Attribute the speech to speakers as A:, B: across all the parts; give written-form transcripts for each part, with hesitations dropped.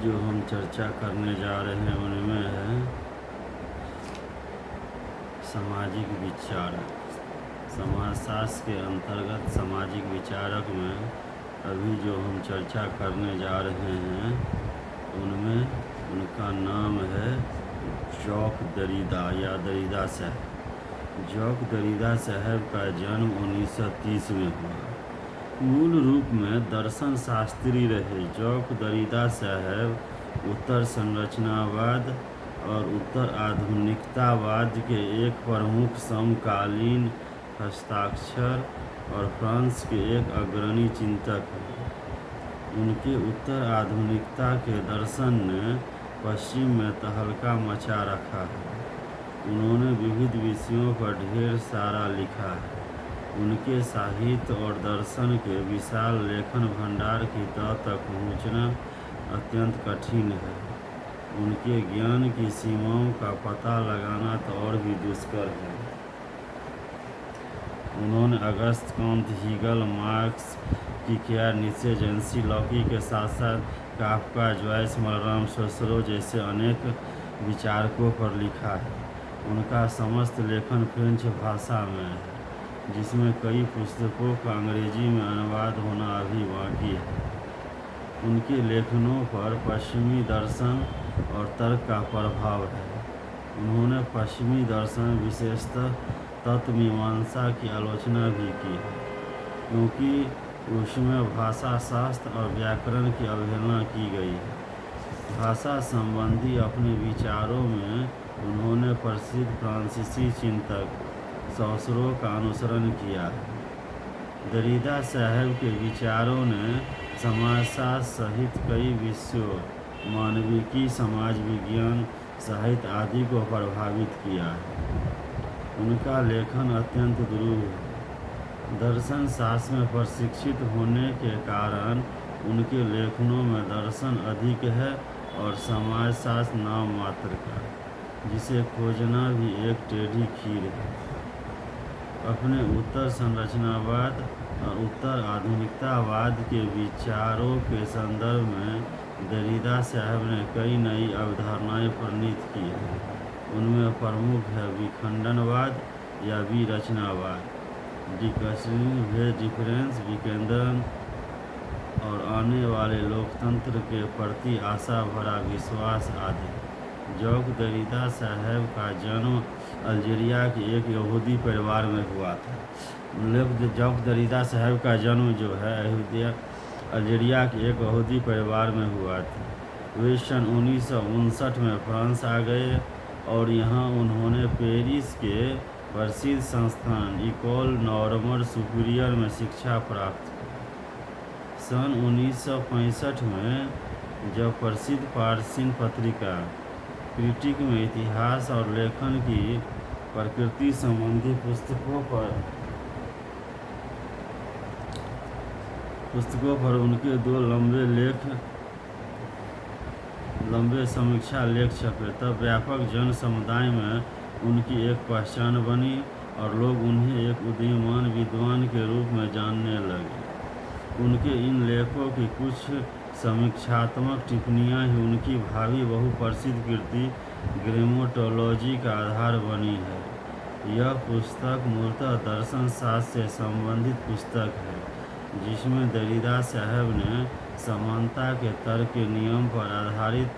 A: जो हम चर्चा करने जा रहे हैं उनमें है सामाजिक विचारक। समाजशास्त्र के अंतर्गत सामाजिक विचारक में अभी जो हम चर्चा करने जा रहे हैं उनमें उनका नाम है जॉक दरिदा या दरिदा साहब। जॉक दरिदा साहब का जन्म 1930 में हुआ। मूल रूप में दर्शन शास्त्री रहे। जॉक दरिदा साहब उत्तर संरचनावाद और उत्तर आधुनिकतावाद के एक प्रमुख समकालीन हस्ताक्षर और फ्रांस के एक अग्रणी चिंतक हैं। उनके उत्तर आधुनिकता के दर्शन ने पश्चिम में तहलका मचा रखा है। उन्होंने विविध विषयों पर ढेर सारा लिखा है। उनके साहित्य और दर्शन के विशाल लेखन भंडार की तह तक पहुँचना अत्यंत कठिन है। उनके ज्ञान की सीमाओं का पता लगाना तो और भी दुष्कर है। उन्होंने अगस्त Kant, Hegel, marks, किकेर, Nietzsche, जेंसी, Lockie के साथ साथ काफ्का, जॉयस, मलराम सोसरो जैसे अनेक विचारकों पर लिखा है। उनका समस्त लेखन फ्रेंच भाषा में है, जिसमें कई पुस्तकों का अंग्रेजी में अनुवाद होना अभी बाकी है। उनके लेखनों पर पश्चिमी दर्शन और तर्क का प्रभाव है। उन्होंने पश्चिमी दर्शन, विशेषतः तत्वमीमांसा की आलोचना भी की है, क्योंकि उसमें भाषा शास्त्र और व्याकरण की अवहेलना की गई है। भाषा संबंधी अपने विचारों में उन्होंने प्रसिद्ध फ्रांसीसी चिंतक सोसरो का अनुसरण किया है। दरिदा साहब के विचारों ने समाजशास्त्र सहित कई विषयों, मानविकी, समाज विज्ञान, साहित्य आदि को प्रभावित किया है। उनका लेखन अत्यंत दुरूह है। दर्शन शास्त्र में प्रशिक्षित होने के कारण उनके लेखनों में दर्शन अधिक है और समाजशास्त्र नाम मात्र का, जिसे खोजना भी एक टेढ़ी खीर है। अपने उत्तर संरचनावाद और उत्तर आधुनिकतावाद के विचारों के संदर्भ में दरिदा साहब ने कई नई अवधारणाएं प्रणीत की हैं। उनमें प्रमुख है विखंडनवाद या विरचनावाद, डिकस्ट्रक्टिव डिफरेंस, विकेंद्रण और आने वाले लोकतंत्र के प्रति आशा भरा विश्वास आदि। जॉक दरिदा साहब का जन्म अल्जीरिया के एक यहूदी परिवार में हुआ था। जॉक दरिदा साहब का जन्म जो है अल्जीरिया के एक यहूदी परिवार में हुआ था। वे सन 1959 में फ्रांस आ गए और यहाँ उन्होंने पेरिस के प्रसिद्ध संस्थान इकोल नॉर्मन सुपीरियर में शिक्षा प्राप्त की। सन 1965 में जब प्रसिद्ध पारसीन पत्रिका क्रिटिक में इतिहास और लेखन की प्रकृति संबंधी पुस्तकों पर उनके दो लंबे समीक्षा लेख छपे, तब व्यापक जन समुदाय में उनकी एक पहचान बनी और लोग उन्हें एक उदीयमान विद्वान के रूप में जानने लगे। उनके इन लेखों की कुछ समीक्षात्मक टिप्पणियां ही उनकी भावी बहुप्रसिद्ध कृति ग्रेमेटोलॉजी का आधार बनी है। यह पुस्तक मूलतः दर्शन शास्त्र से संबंधित पुस्तक है, जिसमें दरिदा साहब ने समानता के तर्क के नियम पर आधारित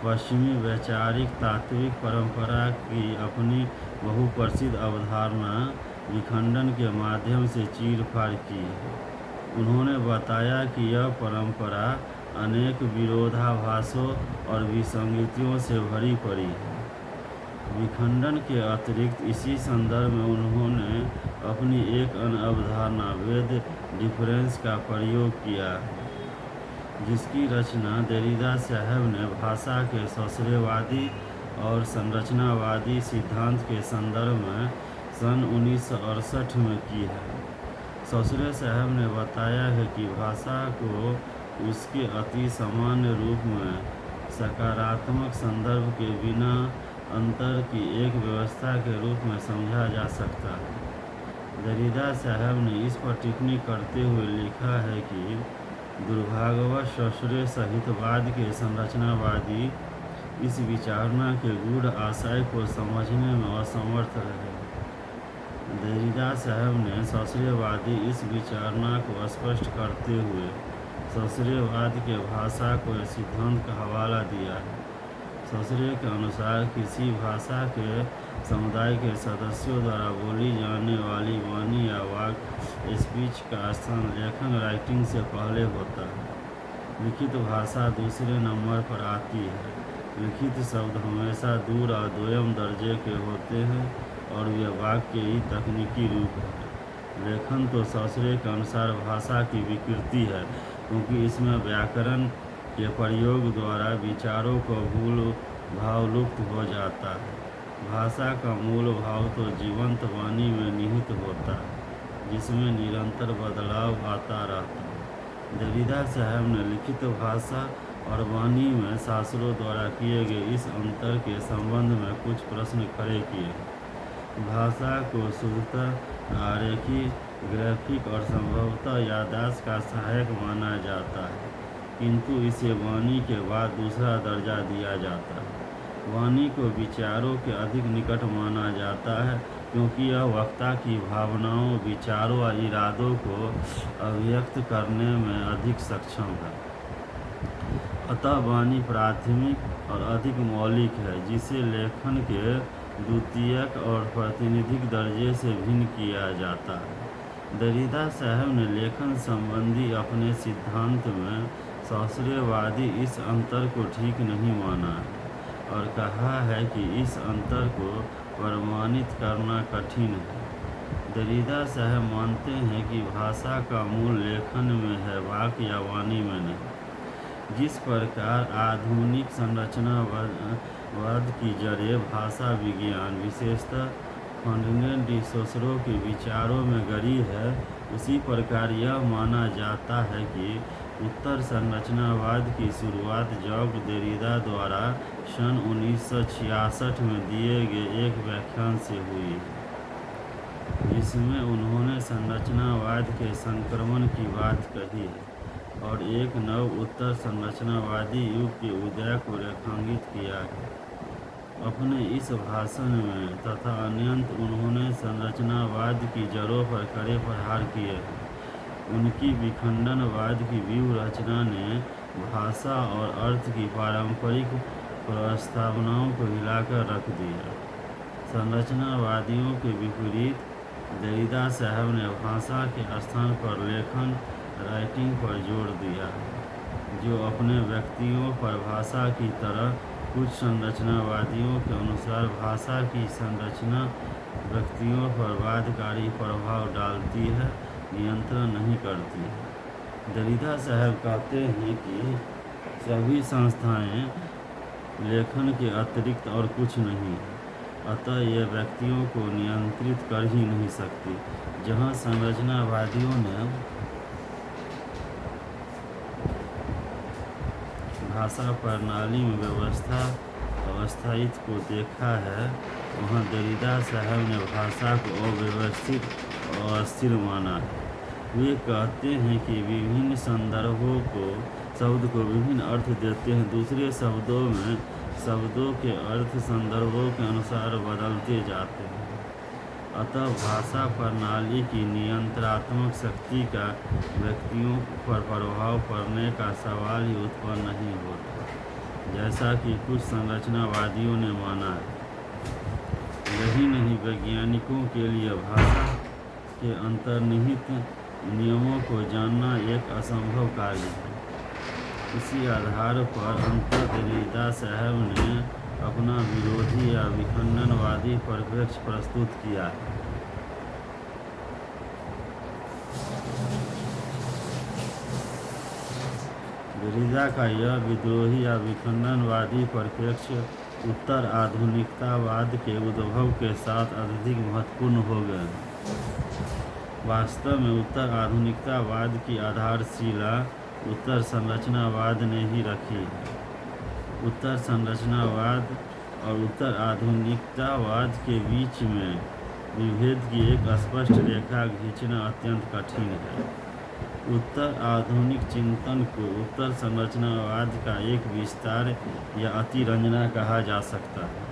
A: पश्चिमी वैचारिक तात्विक परंपरा की अपनी बहुप्रसिद्ध अवधारणा विखंडन के माध्यम से चीर-फाड़ की है। उन्होंने बताया कि यह परंपरा अनेक विरोधाभासों और विसंगतियों से भरी पड़ी है। विखंडन के अतिरिक्त इसी संदर्भ में उन्होंने अपनी एक अन्य अवधारणा वेद डिफरेंस का प्रयोग किया है, जिसकी रचना दरिदा साहब ने भाषा के सौसरेवादी और संरचनावादी सिद्धांत के संदर्भ में सन 1968 में की है। सौसरे साहब ने बताया है कि भाषा को उसके अति सामान्य रूप में सकारात्मक संदर्भ के बिना अंतर की एक व्यवस्था के रूप में समझा जा सकता है। दरिदा साहब ने इस पर टिप्पणी करते हुए लिखा है कि दुर्भाग्यवश ससुरे सहितवाद के संरचनावादी इस विचारणा के गूढ़ आशय को समझने में असमर्थ रहे। देरिदा साहब ने ससुरेवादी इस विचारणा को स्पष्ट करते हुए ससुरेवाद के भाषा को इस सिद्धांत का हवाला दिया है। ससुरे के अनुसार किसी भाषा के समुदाय के सदस्यों द्वारा बोली जाने वाली वाणी या वाक स्पीच का स्थान लेखन राइटिंग से पहले होता है। लिखित भाषा दूसरे नंबर पर आती है। लिखित शब्द हमेशा दूर और द्वयम दर्जे के होते हैं और वे वाक्य ही तकनीकी रूप है। लेखन तो ससुरे के अनुसार भाषा की विकृति है, क्योंकि इसमें व्याकरण के प्रयोग द्वारा विचारों का मूल भाव लुप्त हो जाता है। भाषा का मूल भाव तो जीवंत वाणी में निहित होता है, जिसमें निरंतर बदलाव आता रहता है। देरिदा साहब ने लिखित भाषा और वाणी में शास्त्रों द्वारा किए गए इस अंतर के संबंध में कुछ प्रश्न खड़े किए। भाषा को शुद्धतः आरेखी, ग्राफिक और संभवतः याददाश्त का सहायक माना जाता है, किंतु इसे वाणी के बाद दूसरा दर्जा दिया जाता है। वाणी को विचारों के अधिक निकट माना जाता है, क्योंकि यह वक्ता की भावनाओं, विचारों और इरादों को अभिव्यक्त करने में अधिक सक्षम है। अतः वाणी प्राथमिक और अधिक मौलिक है, जिसे लेखन के द्वितीयक और प्रातिनिधिक दर्जे से भिन्न किया जाता है। देरिदा साहब ने लेखन संबंधी अपने सिद्धांत में ससुरेवादी इस अंतर को ठीक नहीं माना है और कहा है कि इस अंतर को प्रमाणित करना कठिन है। देरिदा साहब मानते हैं कि भाषा का मूल लेखन में है, वाक्य या वाणी में नहीं। जिस प्रकार आधुनिक संरचनावाद की जड़ें भाषा विज्ञान, विशेषतः फर्डिनेंड डी सोसरो के विचारों में गड़ी है, उसी प्रकार यह माना जाता है कि उत्तर संरचनावाद की शुरुआत जॉक देरिदा द्वारा सन 1966 में दिए गए एक व्याख्यान से हुई, जिसमें उन्होंने संरचनावाद के संक्रमण की बात कही है और एक नव उत्तर संरचनावादी युग के उदय को रेखांकित किया है। अपने इस भाषण में तथा अन्यंत उन्होंने संरचनावाद की जड़ों पर कड़े प्रहार किए हैं। उनकी विखंडनवाद की व्यूह रचना ने भाषा और अर्थ की पारंपरिक प्रस्तावनाओं को हिलाकर रख दिया। संरचनावादियों के विपरीत देरिदा साहब ने भाषा के स्थान पर लेखन, राइटिंग पर जोर दिया, जो अपने व्यक्तियों पर भाषा की तरह कुछ संरचनावादियों के अनुसार भाषा की संरचना व्यक्तियों पर बाध्यकारी प्रभाव डालती है, नियंत्रण नहीं करती है। देरिदा साहब कहते हैं कि सभी संस्थाएं लेखन के अतिरिक्त और कुछ नहीं, अतः ये व्यक्तियों को नियंत्रित कर ही नहीं सकती। जहाँ संरचनावादियों ने भाषा प्रणाली में अवस्थायित्व को देखा है, वहाँ देरिदा साहब ने भाषा को अव्यवस्थित और अस्थिर माना है। वे कहते हैं कि विभिन्न संदर्भों को शब्द को विभिन्न अर्थ देते हैं। दूसरे शब्दों में शब्दों के अर्थ संदर्भों के अनुसार बदलते जाते हैं। अतः भाषा प्रणाली की नियंत्रणात्मक शक्ति का व्यक्तियों पर प्रभाव पड़ने का सवाल ही उत्पन्न नहीं होता, जैसा कि कुछ संरचनावादियों ने माना है। यही नहीं, वैज्ञानिकों के लिए भाषा के अंतर्निहित नियमों को जानना एक असंभव कार्य है। इसी आधार पर अंततः देरिदा साहब ने अपना विरोधी या विखंडनवादी परिप्रेक्ष्य प्रस्तुत किया है। देरिदा का यह विद्रोही या विखंडनवादी परिप्रेक्ष्य उत्तर आधुनिकतावाद के उद्भव के साथ अत्यधिक महत्वपूर्ण हो गए। वास्तव में उत्तर आधुनिकतावाद की आधारशिला उत्तर संरचनावाद ने ही रखी है। उत्तर संरचनावाद और उत्तर आधुनिकतावाद के बीच में विभेद की एक स्पष्ट रेखा खींचना अत्यंत कठिन है। उत्तर आधुनिक चिंतन को उत्तर संरचनावाद का एक विस्तार या अतिरंजना कहा जा सकता है।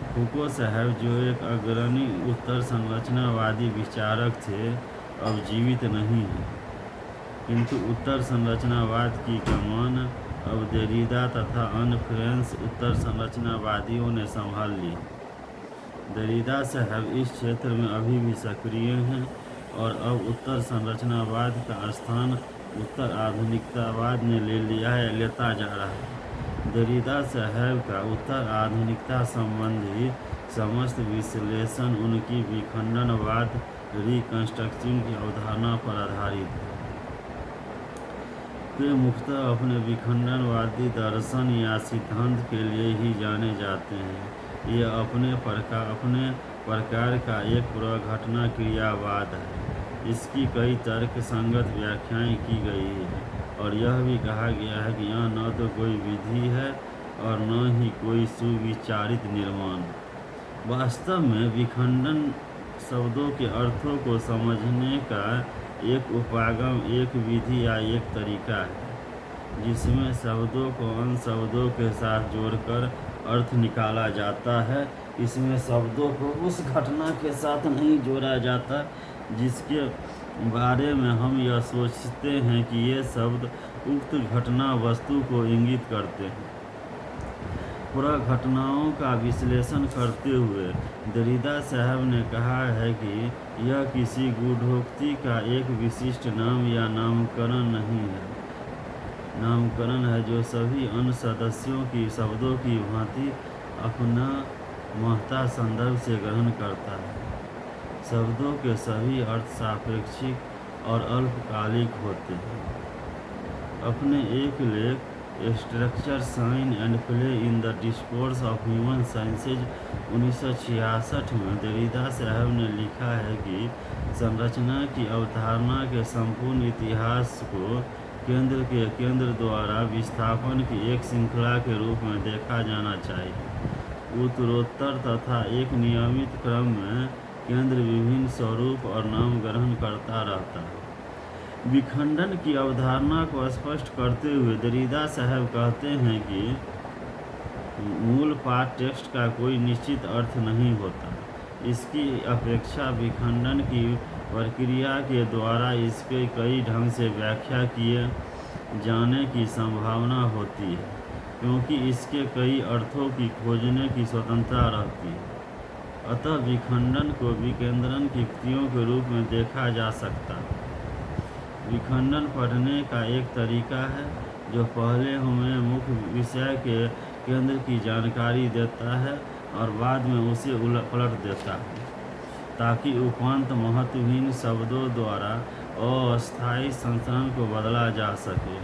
A: फूको साहब, जो एक अग्रणी उत्तर संरचनावादी विचारक थे, अब जीवित नहीं हैं, किंतु उत्तर संरचनावाद की कमान अब देरिदा तथा अन्य फ्रेंच उत्तर संरचनावादियों ने संभाल ली। देरिदा साहब इस क्षेत्र में अभी भी सक्रिय हैं और अब उत्तर संरचनावाद का स्थान उत्तर आधुनिकतावाद ने लेता जा रहा है। देरिदा साहब का उत्तर आधुनिकता संबंधी समस्त विश्लेषण उनकी विखंडनवाद रिकंस्ट्रक्शन की अवधारणा पर आधारित है। वे मुख्यतः अपने विखंडनवादी दर्शन या सिद्धांत के लिए ही जाने जाते हैं। ये अपने प्रकार का एक पुनर्घटना क्रियावाद है। इसकी कई तर्क संगत व्याख्याएं की गई है और यह भी कहा गया है कि यह न तो कोई विधि है और न ही कोई सुविचारित निर्माण। वास्तव में विखंडन शब्दों के अर्थों को समझने का एक उपागम, एक विधि या एक तरीका है जिसमें शब्दों को अन्य शब्दों के साथ जोड़कर अर्थ निकाला जाता है। इसमें शब्दों को उस घटना के साथ नहीं जोड़ा जाता जिसके बारे में हम यह सोचते हैं कि ये शब्द उक्त घटना वस्तु को इंगित करते हैं। पूरा घटनाओं का विश्लेषण करते हुए देरिदा साहब ने कहा है कि यह किसी गूढ़ोक्ति का एक विशिष्ट नाम या नामकरण नहीं है। नामकरण है जो सभी अन्य सदस्यों की शब्दों की भांति अपना महत्ता संदर्भ से ग्रहण करता है। शब्दों के सभी अर्थ सापेक्षिक और अल्पकालिक होते हैं। अपने एक लेख structure, sign and play in the discourse of human sciences 1966 में देरिदा साहब ने लिखा है कि संरचना की अवधारणा के संपूर्ण इतिहास को केंद्र द्वारा विस्थापन की एक श्रृंखला के रूप में देखा जाना चाहिए। उत्तरोत्तर तथा एक नियमित क्रम में केंद्र विभिन्न स्वरूप और नाम ग्रहण करता रहता है। विखंडन की अवधारणा को स्पष्ट करते हुए देरिदा साहब कहते हैं कि मूल पाठ टेक्स्ट का कोई निश्चित अर्थ नहीं होता। इसकी अपेक्षा विखंडन की प्रक्रिया के द्वारा इसके कई ढंग से व्याख्या किए जाने की संभावना होती है, क्योंकि इसके कई अर्थों की खोजने की स्वतंत्रता रहती है। अतः विखंडन को विकेंद्रण की कृतियों के रूप में देखा जा सकता है। विखंडन पढ़ने का एक तरीका है जो पहले हमें मुख्य विषय के केंद्र की जानकारी देता है और बाद में उसे पलट देता है ताकि उपांत महत्वहीन शब्दों द्वारा अस्थायी संस्करण को बदला जा सके।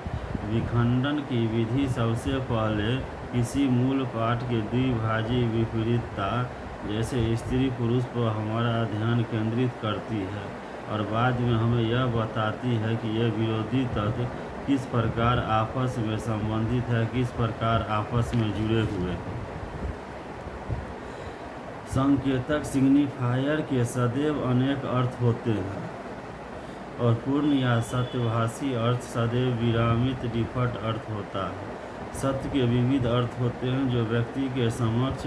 A: विखंडन की विधि सबसे पहले किसी मूल पाठ के द्विभाजी विपरीतता जैसे स्त्री पुरुष पर हमारा ध्यान केंद्रित करती है और बाद में हमें यह बताती है कि यह विरोधी तत्व किस प्रकार आपस में संबंधित है, किस प्रकार आपस में जुड़े हुए हैं। संकेतक सिग्निफायर के सदैव अनेक अर्थ होते हैं और पूर्ण या सत्यभाषी अर्थ सदैव विरामित डिफॉल्ट अर्थ होता है। सत्य के विविध अर्थ होते हैं जो व्यक्ति के समक्ष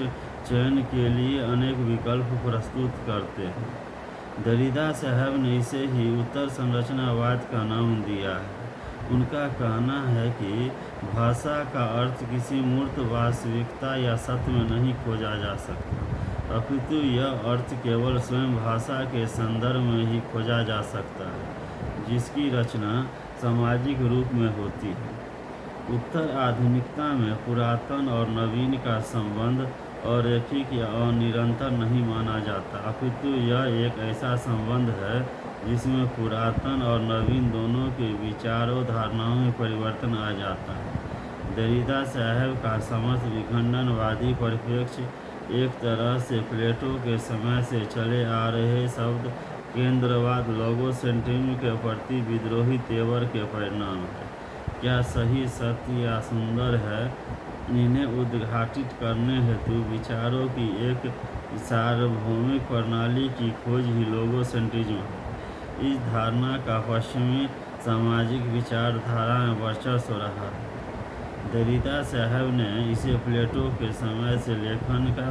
A: चयन के लिए अनेक विकल्प प्रस्तुत करते हैं। देरिदा साहब ने इसे ही उत्तर संरचनावाद का नाम दिया है। उनका कहना है कि भाषा का अर्थ किसी मूर्त वास्तविकता या सत्य में नहीं खोजा जा सकता, अपितु यह अर्थ केवल स्वयं भाषा के संदर्भ में ही खोजा जा सकता है जिसकी रचना सामाजिक रूप में होती है। उत्तर आधुनिकता में पुरातन और नवीन का संबंध अरैखिक या अनिरंतर नहीं माना जाता, अपितु यह एक ऐसा संबंध है जिसमें पुरातन और नवीन दोनों के विचारों धारणाओं में परिवर्तन आ जाता है। देरिदा साहब का समस्त विखंडनवादी परिप्रेक्ष्य एक तरह से प्लेटो के समय से चले आ रहे शब्द केंद्रवाद लोगोसेंट्रिज्म के प्रति विद्रोही तेवर के परिणाम है। क्या सही, सत्य या सुंदर है, इन्हें उद्घाटित करने हेतु विचारों की एक सार्वभौमिक प्रणाली की खोज ही लोगोसेंट्रिज्म है। इस धारणा का पश्चिमी सामाजिक विचारधारा में वर्चस्व रहा है। दरिदा साहब ने इसे प्लेटो के समय से लेखन का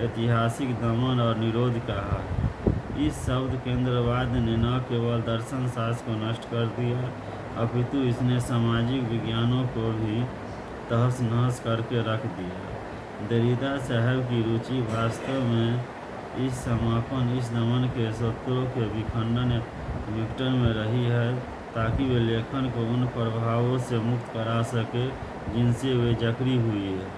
A: ऐतिहासिक दमन और निरोध कहा है। इस शब्द केंद्रवाद ने न केवल दर्शन शास्त्र को नष्ट कर दिया, अपितु इसने सामाजिक विज्ञानों को भी तहस नहस करके रख दिया। दरिदा साहब की रुचि वास्तव में इस समापन, इस दमन के सूत्रों के विखंडन में रही है, ताकि वे लेखन को उन प्रभावों से मुक्त करा सके जिनसे वे जकड़ी हुई है।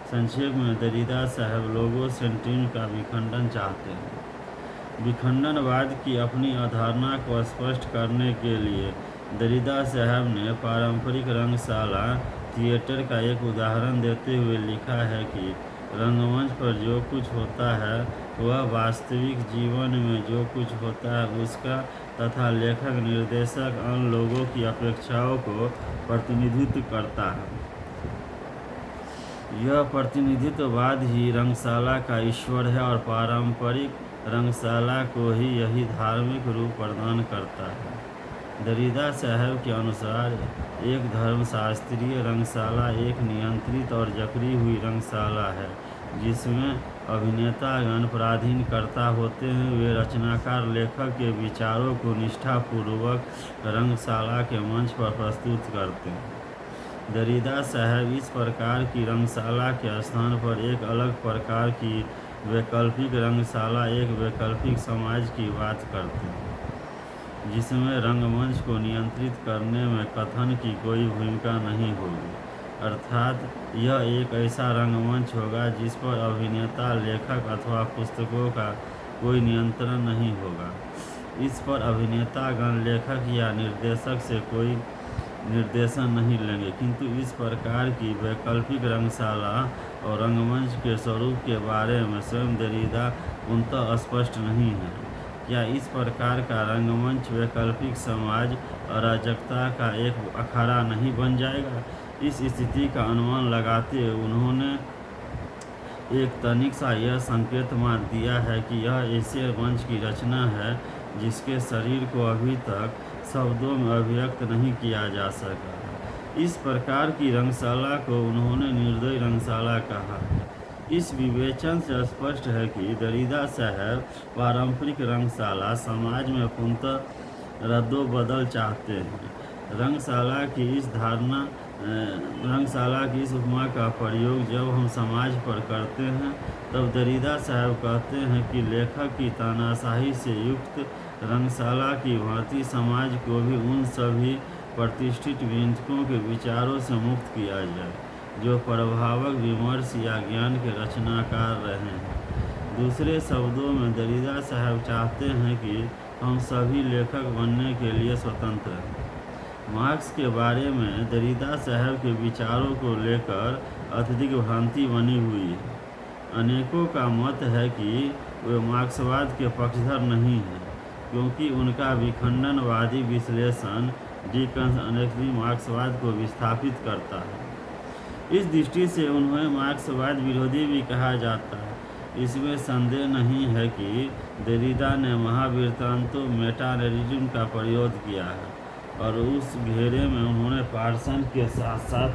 A: संक्षेप में, दरिदा साहब लोगोसेंट्रिज्म का विखंडन चाहते हैं। विखंडनवाद की अपनी अवधारणा को स्पष्ट करने के लिए दरिदा साहब ने पारंपरिक रंगशाला थिएटर का एक उदाहरण देते हुए लिखा है कि रंगमंच पर जो कुछ होता है वह वास्तविक जीवन में जो कुछ होता है उसका तथा लेखक निर्देशक अन्य लोगों की अपेक्षाओं को प्रतिनिधित्व करता है। यह प्रतिनिधित्ववाद ही रंगशाला का ईश्वर है और पारंपरिक रंगशाला को ही यही धार्मिक रूप प्रदान करता है। दरिदा साहब के अनुसार एक धर्मशास्त्रीय रंगशाला एक नियंत्रित और जकड़ी हुई रंगशाला है, जिसमें अभिनेतागण पराधीनकर्ता होते हैं। वे रचनाकार लेखक के विचारों को निष्ठापूर्वक रंगशाला के मंच पर प्रस्तुत करते हैं। दरिदा साहब इस प्रकार की रंगशाला के स्थान पर एक अलग प्रकार की वैकल्पिक रंगशाला, एक वैकल्पिक समाज की बात करते हैं, जिसमें रंगमंच को नियंत्रित करने में कथन की कोई भूमिका नहीं होगी। अर्थात यह एक ऐसा रंगमंच होगा जिस पर अभिनेता, लेखक अथवा पुस्तकों का कोई नियंत्रण नहीं होगा। इस पर अभिनेतागण लेखक या निर्देशक से कोई निर्देशन नहीं लेंगे। किंतु इस प्रकार की वैकल्पिक रंगशाला और रंगमंच के स्वरूप के बारे में स्वयं दरिदा पूर्णतः स्पष्ट नहीं है। क्या इस प्रकार का रंगमंच वैकल्पिक समाज अराजकता का एक अखाड़ा नहीं बन जाएगा? इस स्थिति का अनुमान लगाते हुए उन्होंने एक तनिक सा यह संकेत मात्र दिया है कि यह ऐसे मंच की रचना है जिसके शरीर को अभी तक शब्दों में अभिव्यक्त नहीं किया जा सका। इस प्रकार की रंगशाला को उन्होंने निर्दयी रंगशाला कहा। इस विवेचन से स्पष्ट है कि दरिदा साहब पारंपरिक रंगशाला समाज में पूर्णतः रद्दोबदल चाहते हैं। रंगशाला की इस उपमा का प्रयोग जब हम समाज पर करते हैं, तब दरिदा साहब कहते हैं कि लेखक की तानाशाही से युक्त रंगशाला की भांति समाज को भी उन सभी प्रतिष्ठित चिंतकों के विचारों से मुक्त किया जाए जो प्रभावक विमर्श या ज्ञान के रचनाकार रहे हैं। दूसरे शब्दों में, दरिदा साहब चाहते हैं कि हम सभी लेखक बनने के लिए स्वतंत्र हैं। मार्क्स के बारे में दरिदा साहब के विचारों को लेकर अत्यधिक भ्रांति बनी हुई है। अनेकों का मत है कि वे मार्क्सवाद के पक्षधर नहीं हैं, क्योंकि उनका विखंडनवादी विश्लेषण डीकंस्ट्रक्टिव मार्क्सवाद को विस्थापित करता है। इस दृष्टि से उन्हें मार्क्सवाद विरोधी भी कहा जाता है। इसमें संदेह नहीं है कि दरिदा ने महावृत्तांतों मेटानेरिज्म का प्रयोग किया है और उस घेरे में उन्होंने पार्सन के साथ साथ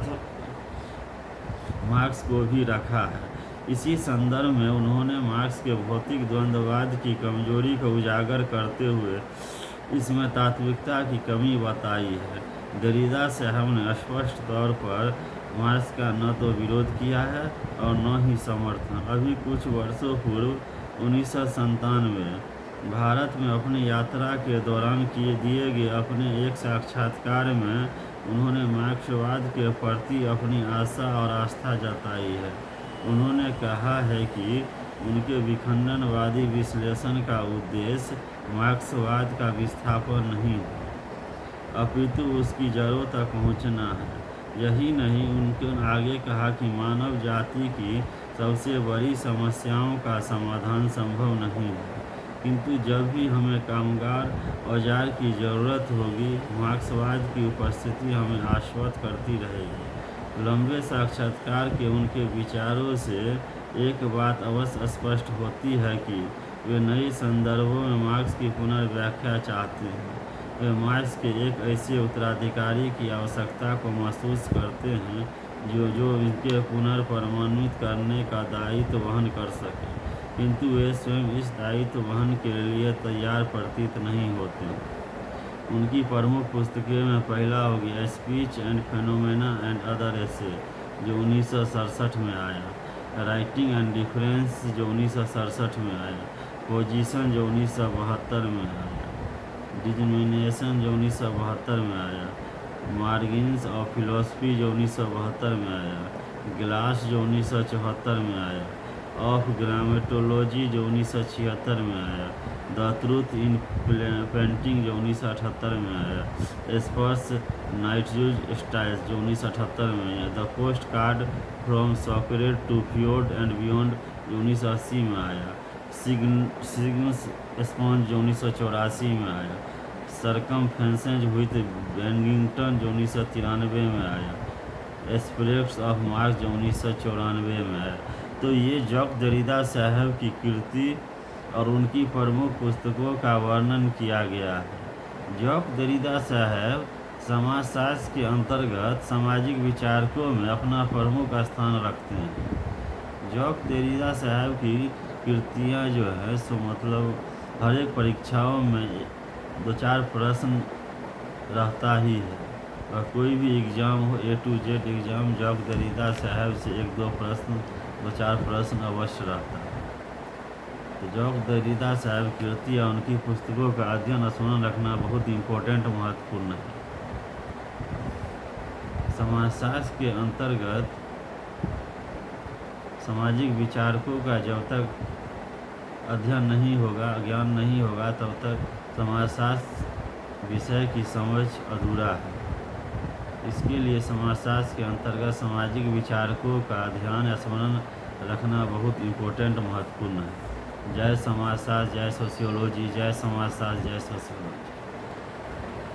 A: मार्क्स को भी रखा है। इसी संदर्भ में उन्होंने मार्क्स के भौतिक द्वंद्ववाद की कमजोरी को उजागर करते हुए इसमें तात्विकता की कमी बताई है। दरिदा साहब ने स्पष्ट तौर पर मार्क्स का न तो विरोध किया है और न ही समर्थन। अभी कुछ वर्षों पूर्व 1997 भारत में अपनी यात्रा के दौरान दिए गए अपने एक साक्षात्कार में उन्होंने मार्क्सवाद के प्रति अपनी आशा और आस्था जताई है। उन्होंने कहा है कि उनके विखंडनवादी विश्लेषण का उद्देश्य मार्क्सवाद का विस्थापन नहीं है, अपितु उसकी जड़ों तक पहुंचना है। यही नहीं, उन्होंने आगे कहा कि मानव जाति की सबसे बड़ी समस्याओं का समाधान संभव नहीं है, किंतु जब भी हमें कामगार औजार की ज़रूरत होगी, मार्क्सवाद की उपस्थिति हमें आश्वस्त करती रहेगी। लंबे साक्षात्कार के उनके विचारों से एक बात अवश्य स्पष्ट होती है कि वे नए संदर्भों में मार्क्स की पुनर्व्याख्या चाहते हैं। वे मार्क्स के एक ऐसे उत्तराधिकारी की आवश्यकता को महसूस करते हैं जो इनके पुनर्प्रमाणित करने का दायित्व वहन कर सके, किंतु वे स्वयं इस दायित्व वहन के लिए तैयार प्रतीत नहीं होते। उनकी प्रमुख पुस्तकें में पहला हो गया speech and phenomena and other essay जो 1967 में आया, राइटिंग एंड डिफरेंस जो 1967 में आया, पोजीशन जो 1972 में आया, डिटर्मिनेशन जो 1972 में आया, मार्जिन्स ऑफ फिलोसफी जो 1972 में आया, ग्लास जो 1974 में आया, ऑफ ग्रामेटोलॉजी जो 1976 में आया, द ट्रूथ इन पेंटिंग जो 1978 में आया, स्पर्स नाइट्रूज स्टाइल्स जो 1978 में आया, the post card from Socrates to Freud and beyond जो 1980 में आया, सिग्नस स्पॉन्ज जो 1984 में आया, सरकमफेरेंसेज विथ बेनिंगटन जो 1993 में आया, एस्पेक्ट्स ऑफ मार्क्स जो 1994 में आया। तो ये जॉक दरिदा साहब की कृति और उनकी प्रमुख पुस्तकों का वर्णन किया गया है। जॉक दरिदा साहब समाजशास्त्र के अंतर्गत सामाजिक विचारकों में अपना प्रमुख स्थान रखते हैं। जॉक दरिदा साहब की कृतियाँ जो है सो मतलब हर एक परीक्षाओं में 2-4 प्रश्न रहता ही है, और कोई भी एग्ज़ाम हो A to Z exam Jacques Derrida साहब से 1-2 प्रश्न 2-4 प्रश्न अवश्य रहता है। तो जॉक दरिदा साहब कृति और उनकी पुस्तकों का अध्ययन स्मरण रखना बहुत इम्पोर्टेंट महत्वपूर्ण है। समाजशास्त्र के अंतर्गत सामाजिक विचारकों का जब तक अध्ययन नहीं होगा, ज्ञान नहीं होगा, तब तक समाजशास्त्र विषय की समझ अधूरा है। इसके लिए समाजशास्त्र के अंतर्गत सामाजिक विचारकों का अध्ययन या स्मरण रखना बहुत इम्पोर्टेंट महत्वपूर्ण है। जय समाजशास्त्र, जय सोशियोलॉजी, जय समाजशास्त्र, जय सोशियोलॉजी।